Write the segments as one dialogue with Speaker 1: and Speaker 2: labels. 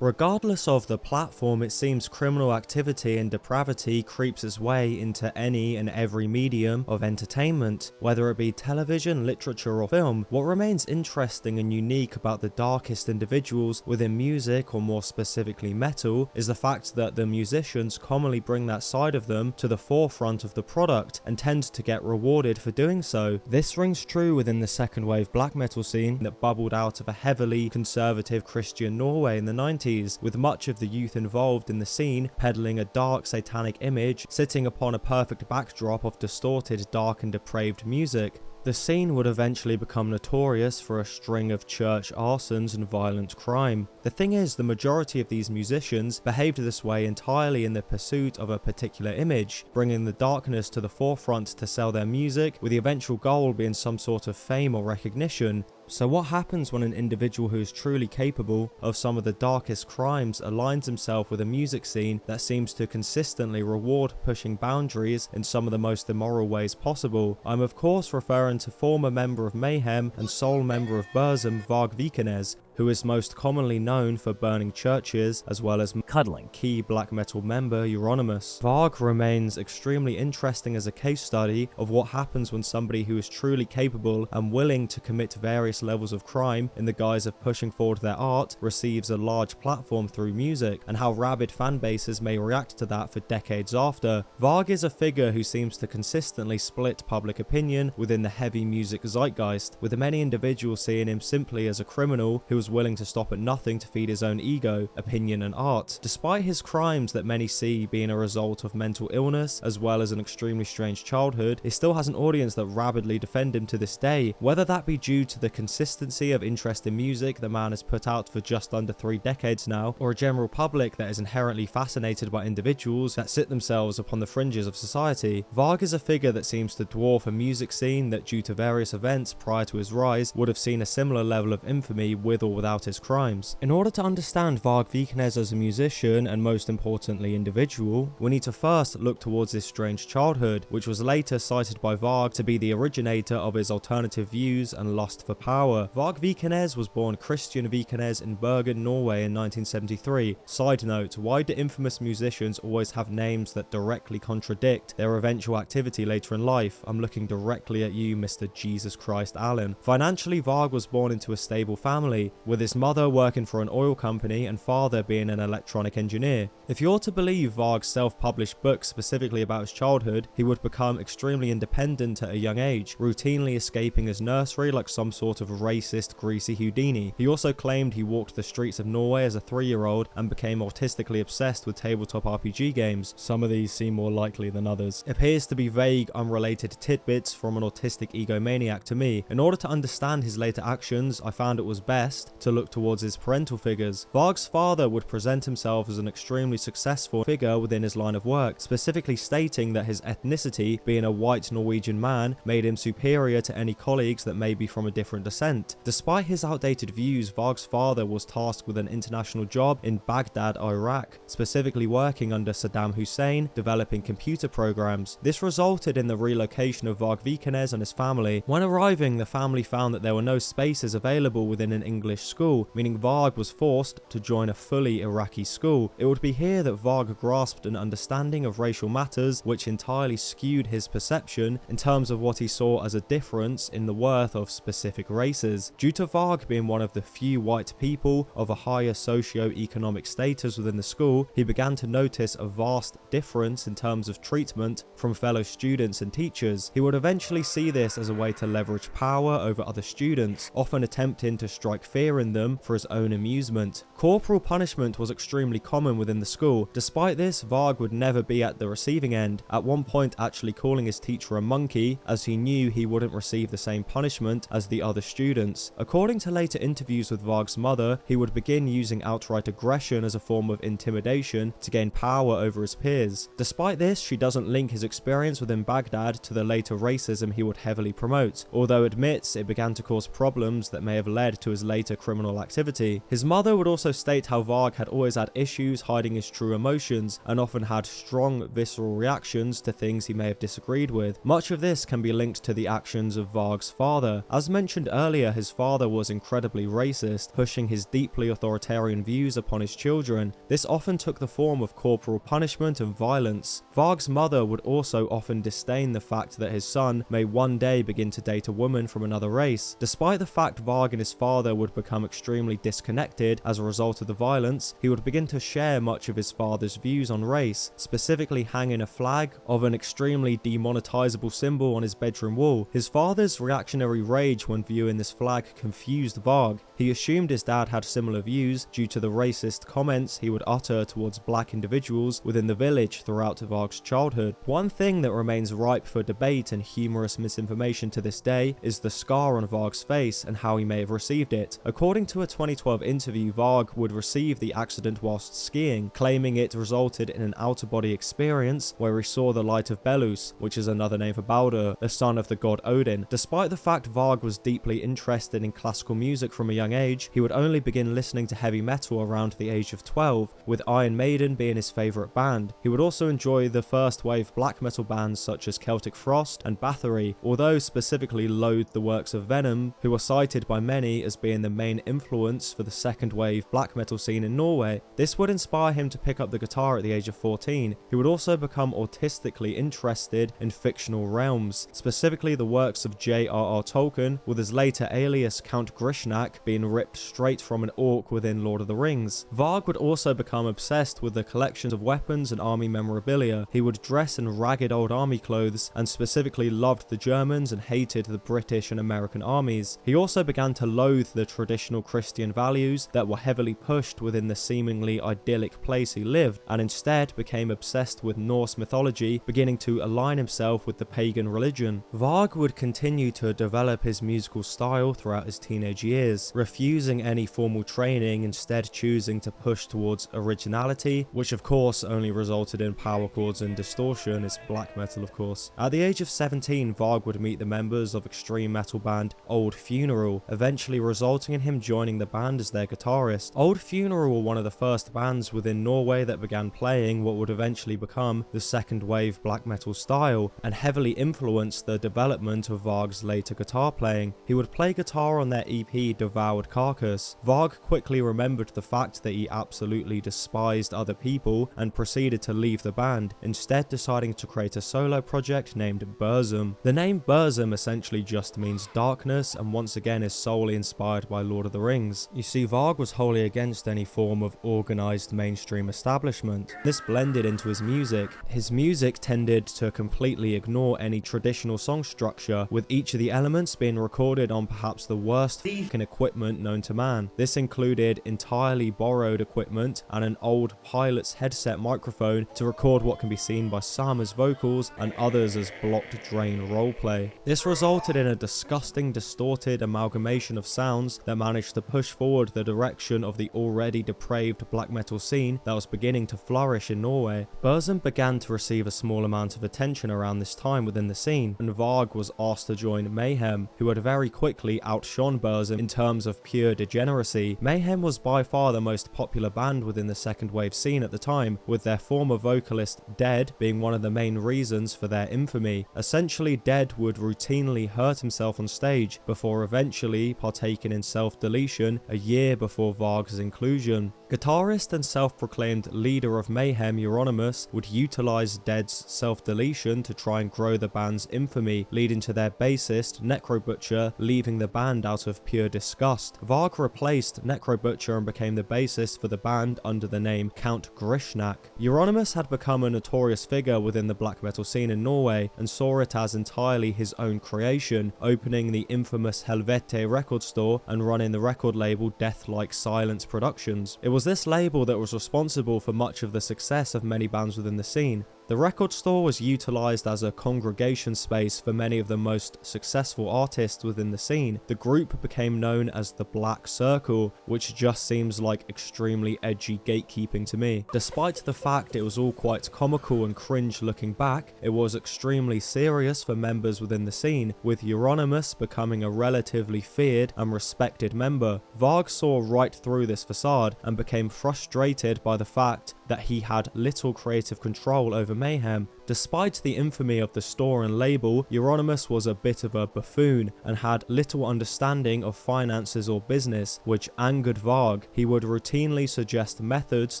Speaker 1: Regardless of the platform, it seems criminal activity and depravity creeps its way into any and every medium of entertainment, whether it be television, literature or film. What remains interesting and unique about the darkest individuals within music, or more specifically metal, is the fact that the musicians commonly bring that side of them to the forefront of the product and tend to get rewarded for doing so. This rings true within the second wave black metal scene that bubbled out of a heavily conservative Christian Norway in the 90s, with much of the youth involved in the scene peddling a dark satanic image sitting upon a perfect backdrop of distorted, dark and depraved music. The scene would eventually become notorious for a string of church arsons and violent crime. The thing is, the majority of these musicians behaved this way entirely in the pursuit of a particular image, bringing the darkness to the forefront to sell their music, with the eventual goal being some sort of fame or recognition. So what happens when an individual who is truly capable of some of the darkest crimes aligns himself with a music scene that seems to consistently reward pushing boundaries in some of the most immoral ways possible? I'm of course referring to former member of Mayhem and sole member of Burzum, Varg Vikernes, who is most commonly known for burning churches as well as cuddling key black metal member Euronymous. Varg remains extremely interesting as a case study of what happens when somebody who is truly capable and willing to commit various levels of crime in the guise of pushing forward their art receives a large platform through music, and how rabid fan bases may react to that for decades after. Varg is a figure who seems to consistently split public opinion within the heavy music zeitgeist, with many individuals seeing him simply as a criminal who was willing to stop at nothing to feed his own ego, opinion and art. Despite his crimes that many see being a result of mental illness as well as an extremely strange childhood, he still has an audience that rabidly defend him to this day, whether that be due to the consistency of interest in music the man has put out for just under 3 decades now, or a general public that is inherently fascinated by individuals that sit themselves upon the fringes of society. Varg is a figure that seems to dwarf a music scene that, due to various events prior to his rise, would have seen a similar level of infamy with or without his crimes. In order to understand Varg Vikernes as a musician, and most importantly individual, we need to first look towards his strange childhood, which was later cited by Varg to be the originator of his alternative views and lust for power. Varg Vikernes was born Christian Vikernes in Bergen, Norway in 1973. Side note, why do infamous musicians always have names that directly contradict their eventual activity later in life? I'm looking directly at you, Mr. Jesus Christ Allen. Financially, Varg was born into a stable family, with his mother working for an oil company and father being an electronic engineer. If you're to believe Varg's self-published books specifically about his childhood, he would become extremely independent at a young age, routinely escaping his nursery like some sort of racist, greasy Houdini. He also claimed he walked the streets of Norway as a 3-year-old and became autistically obsessed with tabletop RPG games. Some of these seem more likely than others. It appears to be vague, unrelated tidbits from an autistic egomaniac to me. In order to understand his later actions, I found it was best to look towards his parental figures. Varg's father would present himself as an extremely successful figure within his line of work, specifically stating that his ethnicity, being a white Norwegian man, made him superior to any colleagues that may be from a different descent. Despite his outdated views, Varg's father was tasked with an international job in Baghdad, Iraq, specifically working under Saddam Hussein, developing computer programs. This resulted in the relocation of Varg Vikernes and his family. When arriving, the family found that there were no spaces available within an English school, meaning Varg was forced to join a fully Iraqi school. It would be here that Varg grasped an understanding of racial matters which entirely skewed his perception in terms of what he saw as a difference in the worth of specific races. Due to Varg being one of the few white people of a higher socio-economic status within the school, he began to notice a vast difference in terms of treatment from fellow students and teachers. He would eventually see this as a way to leverage power over other students, often attempting to strike fear in them for his own amusement. Corporal punishment was extremely common within the school. Despite this, Varg would never be at the receiving end, at one point actually calling his teacher a monkey, as he knew he wouldn't receive the same punishment as the other students. According to later interviews with Varg's mother, he would begin using outright aggression as a form of intimidation to gain power over his peers. Despite this, she doesn't link his experience within Baghdad to the later racism he would heavily promote, although admits it began to cause problems that may have led to his later criminal activity. His mother would also state how Varg had always had issues hiding his true emotions and often had strong visceral reactions to things he may have disagreed with. Much of this can be linked to the actions of Varg's father. As mentioned earlier, his father was incredibly racist, pushing his deeply authoritarian views upon his children. This often took the form of corporal punishment and violence. Varg's mother would also often disdain the fact that his son may one day begin to date a woman from another race. Despite the fact Varg and his father would become extremely disconnected as a result of the violence, he would begin to share much of his father's views on race, specifically hanging a flag of an extremely demonetizable symbol on his bedroom wall. His father's reactionary rage when viewing this flag confused Varg. He assumed his dad had similar views due to the racist comments he would utter towards black individuals within the village throughout Varg's childhood. One thing that remains ripe for debate and humorous misinformation to this day is the scar on Varg's face and how he may have received it. According to a 2012 interview, Varg would receive the accident whilst skiing, claiming it resulted in an out-of-body experience where he saw the light of Belus, which is another name for Baldur, the son of the god Odin. Despite the fact Varg was deeply interested in classical music from a young age, he would only begin listening to heavy metal around the age of 12, with Iron Maiden being his favourite band. He would also enjoy the first wave black metal bands such as Celtic Frost and Bathory, although specifically loathed the works of Venom, who are cited by many as being the main influence for the second wave black metal scene in Norway. This would inspire him to pick up the guitar at the age of 14. He would also become autistically interested in fictional realms, specifically the works of J.R.R. Tolkien, with his later alias Count Grishnak being ripped straight from an orc within Lord of the Rings. Varg would also become obsessed with the collections of weapons and army memorabilia. He would dress in ragged old army clothes and specifically loved the Germans and hated the British and American armies. He also began to loathe the traditional Christian values that were heavily pushed within the seemingly idyllic place he lived, and instead became obsessed with Norse mythology, beginning to align himself with the pagan religion. Varg would continue to develop his musical style throughout his teenage years, refusing any formal training, instead choosing to push towards originality, which of course only resulted in power chords and distortion. It's black metal, of course. At the age of 17, Varg would meet the members of extreme metal band Old Funeral, eventually resulting in him joining the band as their guitarist. Old Funeral were one of the first bands within Norway that began playing what would eventually become the second wave black metal style, and heavily influenced the development of Varg's later guitar playing. He would play guitar on their EP Devoured Carcass. Varg quickly remembered the fact that he absolutely despised other people and proceeded to leave the band, instead deciding to create a solo project named Burzum. The name Burzum essentially just means darkness, and once again is solely inspired by Lord of the Rings. You see, Varg was wholly against any form of organised mainstream establishment. This blended into his music. His music tended to completely ignore any traditional song structure, with each of the elements being recorded on perhaps the worst fucking equipment known to man. This included entirely borrowed equipment and an old pilot's headset microphone to record what can be seen by some as vocals and others as blocked drain roleplay. This resulted in a disgusting, distorted amalgamation of sounds that managed to push forward the direction of the already depraved black metal scene that was beginning to flourish in Norway. Burzum began to receive a small amount of attention around this time within the scene, and Varg was asked to join Mayhem, who had very quickly outshone Burzum in terms of pure degeneracy. Mayhem was by far the most popular band within the second wave scene at the time, with their former vocalist Dead being one of the main reasons for their infamy. Essentially, Dead would routinely hurt himself on stage before eventually partaking in self-deletion a year before Varg's inclusion. Guitarist and self-proclaimed leader of Mayhem, Euronymous, would utilize Dead's self-deletion to try and grow the band's infamy, leading to their bassist, Necrobutcher, leaving the band out of pure disgust. Varg replaced Necrobutcher and became the bassist for the band under the name Count Grishnak. Euronymous had become a notorious figure within the black metal scene in Norway and saw it as entirely his own creation, opening the infamous Helvete record store and running the record label Deathlike Silence Productions. It was this label that was responsible for much of the success of many bands within the scene. The record store was utilized as a congregation space for many of the most successful artists within the scene. The group became known as the Black Circle, which just seems like extremely edgy gatekeeping to me. Despite the fact it was all quite comical and cringe looking back, it was extremely serious for members within the scene, with Euronymous becoming a relatively feared and respected member. Varg saw right through this facade and became frustrated by the fact that he had little creative control over Mayhem. Despite the infamy of the store and label, Euronymous was a bit of a buffoon and had little understanding of finances or business, which angered Varg. He would routinely suggest methods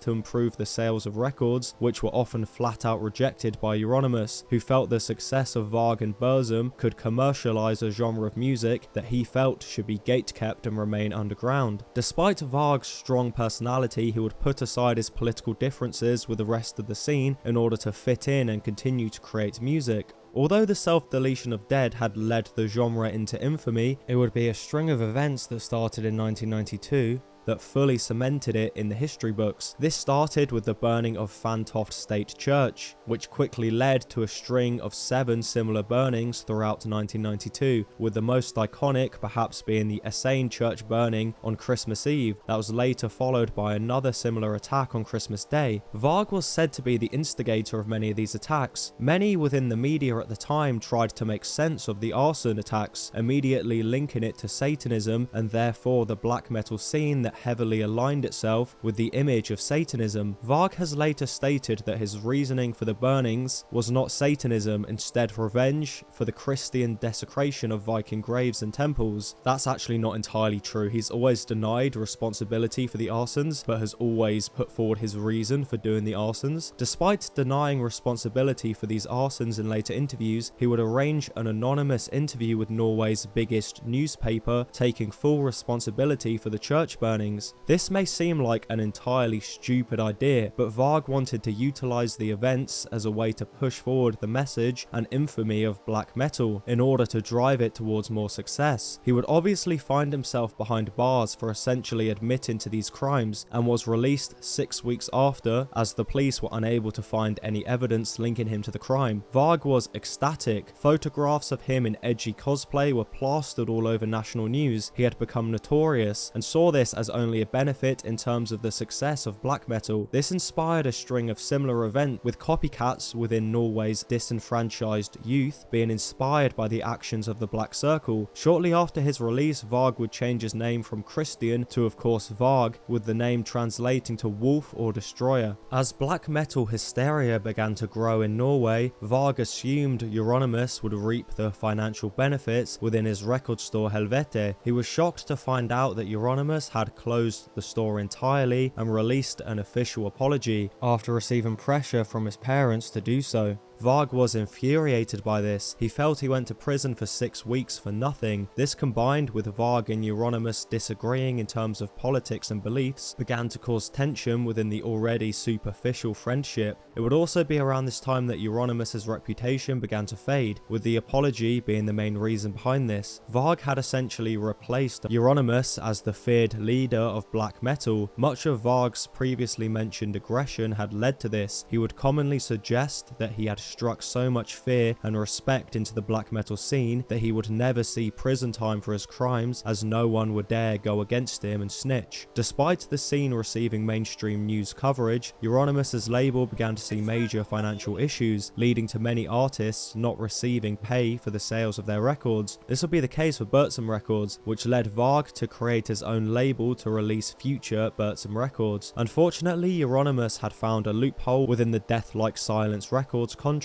Speaker 1: to improve the sales of records, which were often flat out rejected by Euronymous, who felt the success of Varg and Burzum could commercialize a genre of music that he felt should be gatekept and remain underground. Despite Varg's strong personality, he would put aside his political differences with the rest of the scene in order to fit in and continue to create music. Although the self-deletion of Dead had led the genre into infamy, it would be a string of events that started in 1992 that fully cemented it in the history books. This started with the burning of Fantoft State Church, which quickly led to a string of 7 similar burnings throughout 1992, with the most iconic perhaps being the Escalating church burning on Christmas Eve, that was later followed by another similar attack on Christmas Day. Varg was said to be the instigator of many of these attacks. Many within the media at the time tried to make sense of the arson attacks, immediately linking it to Satanism and therefore the black metal scene that heavily aligned itself with the image of Satanism. Varg has later stated that his reasoning for the burnings was not Satanism, instead revenge for the Christian desecration of Viking graves and temples. That's actually not entirely true. He's always denied responsibility for the arsons, but has always put forward his reason for doing the arsons. Despite denying responsibility for these arsons in later interviews, he would arrange an anonymous interview with Norway's biggest newspaper, taking full responsibility for the church burnings. This may seem like an entirely stupid idea, but Varg wanted to utilize the events as a way to push forward the message and infamy of black metal in order to drive it towards more success. He would obviously find himself behind bars for essentially admitting to these crimes, and was released 6 weeks after, as the police were unable to find any evidence linking him to the crime. Varg was ecstatic. Photographs of him in edgy cosplay were plastered all over national news. He had become notorious and saw this as only a benefit in terms of the success of black metal. This inspired a string of similar events, with copycats within Norway's disenfranchised youth being inspired by the actions of the Black Circle. Shortly after his release, Varg would change his name from Christian to, of course, Varg, with the name translating to wolf or destroyer. As black metal hysteria began to grow in Norway, Varg assumed Euronymous would reap the financial benefits within his record store Helvete. He was shocked to find out that Euronymous had closed the store entirely and released an official apology after receiving pressure from his parents to do so. Varg was infuriated by this. He felt he went to prison for 6 weeks for nothing. This, combined with Varg and Euronymous disagreeing in terms of politics and beliefs, began to cause tension within the already superficial friendship. It would also be around this time that Euronymous' reputation began to fade, with the apology being the main reason behind this. Varg had essentially replaced Euronymous as the feared leader of black metal. Much of Varg's previously mentioned aggression had led to this. He would commonly suggest that he had struck so much fear and respect into the black metal scene that he would never see prison time for his crimes, as no one would dare go against him and snitch. Despite the scene receiving mainstream news coverage, Euronymous' label began to see major financial issues, leading to many artists not receiving pay for the sales of their records. This would be the case for Burzum Records, which led Varg to create his own label to release future Burzum records. Unfortunately, Euronymous had found a loophole within the Death Like Silence Records contract,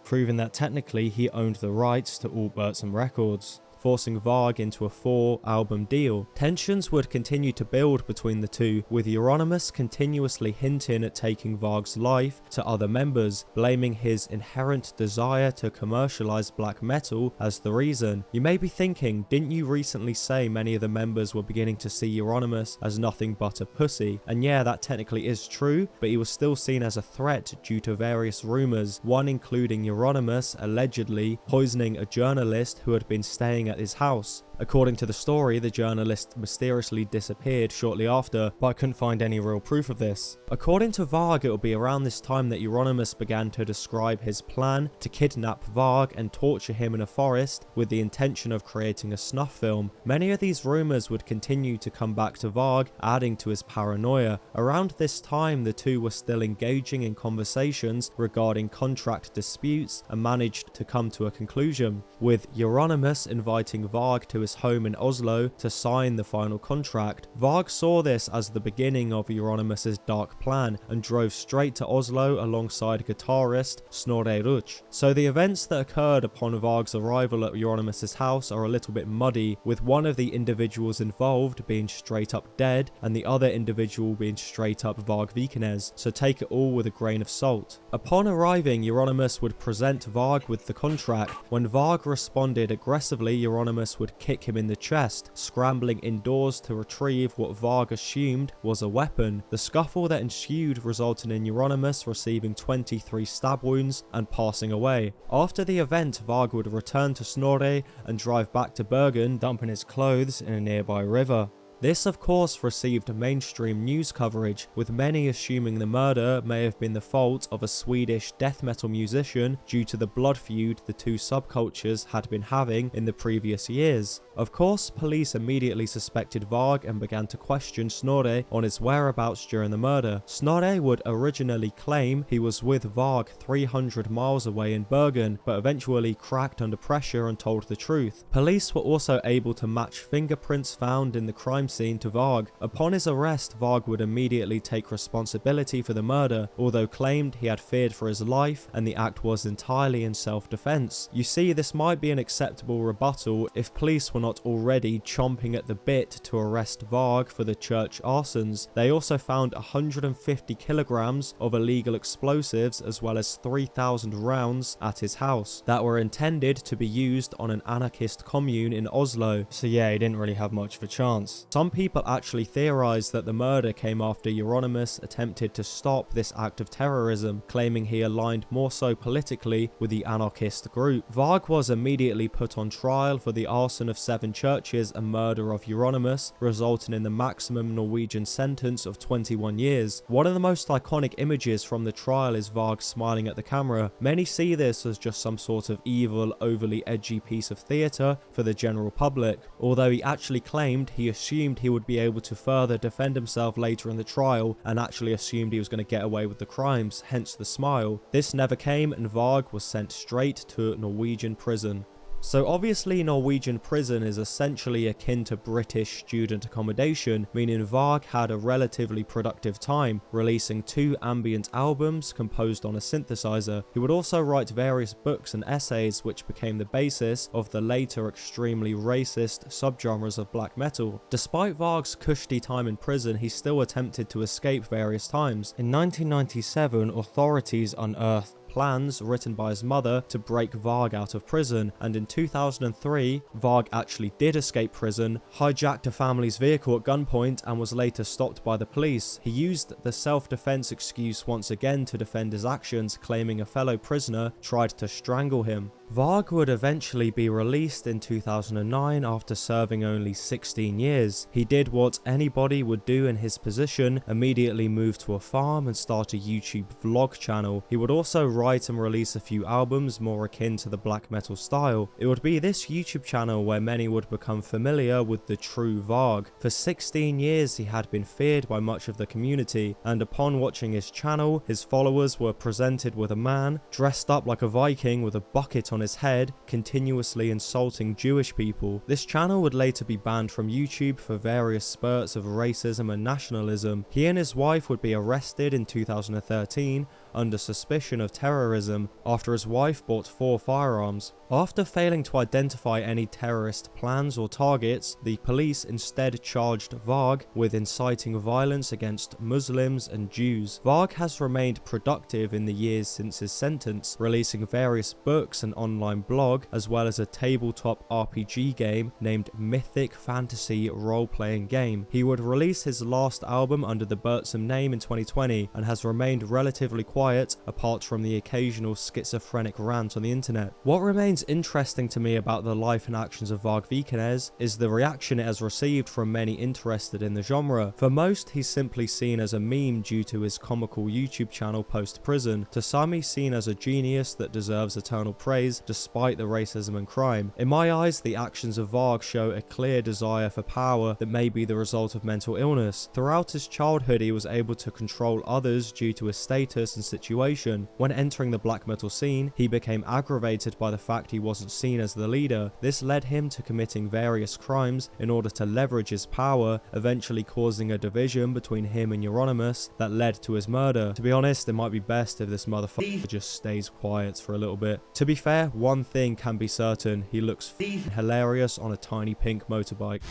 Speaker 1: proving that technically he owned the rights to all Burzum records, forcing Varg into a 4-album deal. Tensions would continue to build between the two, with Euronymous continuously hinting at taking Varg's life to other members, blaming his inherent desire to commercialize black metal as the reason. You may be thinking, didn't you recently say many of the members were beginning to see Euronymous as nothing but a pussy? And yeah, that technically is true, but he was still seen as a threat due to various rumors, one including Euronymous allegedly poisoning a journalist who had been staying at his house. According to the story, the journalist mysteriously disappeared shortly after, but I couldn't find any real proof of this. According to Varg, it would be around this time that Euronymous began to describe his plan to kidnap Varg and torture him in a forest with the intention of creating a snuff film. Many of these rumours would continue to come back to Varg, adding to his paranoia. Around this time, the two were still engaging in conversations regarding contract disputes and managed to come to a conclusion, with Euronymous inviting Varg to his home in Oslo to sign the final contract. Varg saw this as the beginning of Euronymous' dark plan and drove straight to Oslo alongside guitarist Snorre Ruch. So the events that occurred upon Varg's arrival at Euronymous' house are a little bit muddy, with one of the individuals involved being straight up dead and the other individual being straight up Varg Vikernes, so take it all with a grain of salt. Upon arriving, Euronymous would present Varg with the contract. When Varg responded aggressively, Euronymous would kick him in the chest, scrambling indoors to retrieve what Varg assumed was a weapon. The scuffle that ensued resulted in Euronymous receiving 23 stab wounds and passing away. After the event, Varg would return to Snorre and drive back to Bergen, dumping his clothes in a nearby river. This of course received mainstream news coverage, with many assuming the murder may have been the fault of a Swedish death metal musician due to the blood feud the two subcultures had been having in the previous years. Of course, police immediately suspected Varg and began to question Snorre on his whereabouts during the murder. Snorre would originally claim he was with Varg 300 miles away in Bergen, but eventually cracked under pressure and told the truth. Police were also able to match fingerprints found in the crime scene to Varg. Upon his arrest, Varg would immediately take responsibility for the murder, although claimed he had feared for his life and the act was entirely in self-defense. You see, this might be an acceptable rebuttal if police were not already chomping at the bit to arrest Varg for the church arsons. They also found 150 kilograms of illegal explosives as well as 3,000 rounds at his house that were intended to be used on an anarchist commune in Oslo. So yeah, he didn't really have much of a chance. Some people actually theorized that the murder came after Euronymous attempted to stop this act of terrorism, claiming he aligned more so politically with the anarchist group. Varg was immediately put on trial for the arson of 7 churches and murder of Euronymous, resulting in the maximum Norwegian sentence of 21 years. One of the most iconic images from the trial is Varg smiling at the camera. Many see this as just some sort of evil, overly edgy piece of theatre for the general public, although he actually claimed he assumed he would be able to further defend himself later in the trial and actually assumed he was going to get away with the crimes, hence the smile. This never came and Varg was sent straight to Norwegian prison. So obviously Norwegian prison is essentially akin to British student accommodation, meaning Varg had a relatively productive time, releasing 2 ambient albums composed on a synthesizer. He would also write various books and essays which became the basis of the later extremely racist subgenres of black metal. Despite Varg's cushy time in prison, he still attempted to escape various times. In 1997, authorities unearthed plans written by his mother to break Varg out of prison, and in 2003 Varg actually did escape prison, hijacked a family's vehicle at gunpoint and was later stopped by the police. He used the self-defense excuse once again to defend his actions, claiming a fellow prisoner tried to strangle him. Varg would eventually be released in 2009 after serving only 16 years. He did what anybody would do in his position, immediately moved to a farm and start a YouTube vlog channel. He would also write and release a few albums more akin to the black metal style. It would be this YouTube channel where many would become familiar with the true Varg. For 16 years he had been feared by much of the community, and upon watching his channel, his followers were presented with a man dressed up like a Viking with a bucket on his head, continuously insulting Jewish people. This channel would later be banned from YouTube for various spurts of racism and nationalism. He and his wife would be arrested in 2013 under suspicion of terrorism after his wife bought 4 firearms. After failing to identify any terrorist plans or targets, the police instead charged Varg with inciting violence against Muslims and Jews. Varg has remained productive in the years since his sentence, releasing various books and online blog, as well as a tabletop RPG game named Mythic Fantasy Role-Playing Game. He would release his last album under the Burzum name in 2020 and has remained relatively quiet apart from the occasional schizophrenic rant on the internet. What remains interesting to me about the life and actions of Varg Vikernes is the reaction it has received from many interested in the genre. For most, he's simply seen as a meme due to his comical YouTube channel post-prison. To some, he's seen as a genius that deserves eternal praise despite the racism and crime. In my eyes, the actions of Varg show a clear desire for power that may be the result of mental illness. Throughout his childhood, he was able to control others due to his status and situation. When entering the black metal scene, he became aggravated by the fact he wasn't seen as the leader. This led him to committing various crimes in order to leverage his power, eventually causing a division between him and Euronymous that led to his murder. To be honest, it might be best if this motherfucker just stays quiet for a little bit. To be fair, one thing can be certain, he looks hilarious on a tiny pink motorbike.